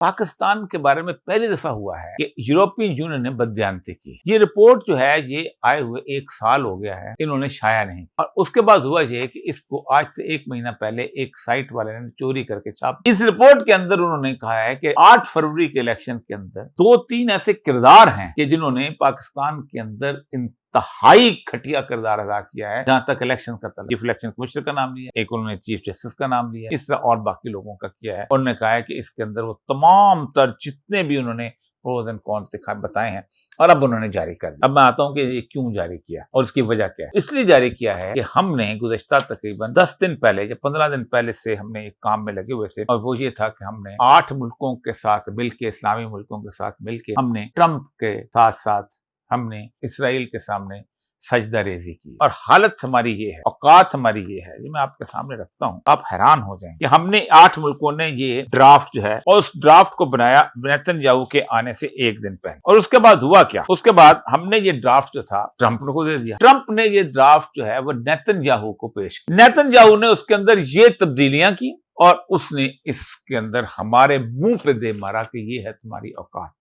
پاکستان کے بارے میں پہلی دفعہ ہوا ہے کہ یورپین یونین نے بددیانتی کی. یہ رپورٹ جو ہے یہ آئے ہوئے 1 سال ہو گیا ہے, انہوں نے شائع نہیں. اور اس کے بعد ہوا یہ کہ اس کو آج سے 1 مہینہ پہلے ایک سائٹ والے نے چوری کر کے چھاپ. اس رپورٹ کے اندر انہوں نے کہا ہے کہ 8 فروری کے الیکشن کے اندر 2-3 ایسے کردار ہیں کہ جنہوں نے پاکستان کے اندر انتہائی گھٹیا کردار ادا کیا ہے. جہاں تک الیکشن کا تعلق, چیف الیکشن کمشنر کا نام لیا, ایک انہوں نے چیف جسٹس کا نام لیا, اس طرح اور باقی لوگوں کا کیا ہے. انہوں نے کہا ہے کہ اس کے اندر وہ تمام تر جتنے بھی انہوں نے پروز اینڈ کونس بتائے ہیں اور اب انہوں نے جاری کر دیا. اب میں آتا ہوں کہ یہ کیوں جاری کیا اور اس کی وجہ کیا ہے. اس لیے جاری کیا ہے کہ ہم نے گزشتہ تقریباً 10 دن پہلے یا 15 دن پہلے سے ہم نے ایک کام میں لگے ہوئے تھے, اور وہ یہ تھا کہ ہم نے 8 ملکوں کے ساتھ مل کے, اسلامی ملکوں کے ساتھ مل کے, ہم نے ٹرمپ کے ساتھ ساتھ ہم نے اسرائیل کے سامنے سجدہ ریزی کی. اور حالت ہماری یہ ہے, اوقات ہماری یہ ہے, یہ میں آپ کے سامنے رکھتا ہوں, آپ حیران ہو جائیں کہ ہم نے 8 ملکوں نے یہ ڈرافٹ جو ہے, اور اس ڈرافٹ کو بنایا نیتن یاہو کے آنے سے 1 دن پہلے. اور اس کے بعد ہوا کیا, اس کے بعد ہم نے یہ ڈرافٹ جو تھا ٹرمپ کو دے دیا. ٹرمپ نے یہ ڈرافٹ جو ہے وہ نیتن یاہو کو پیش کیا. نیتن یاہو نے اس کے اندر یہ تبدیلیاں کی اور اس نے اس کے اندر ہمارے منہ پہ دے مارا کہ یہ ہے تمہاری اوقات.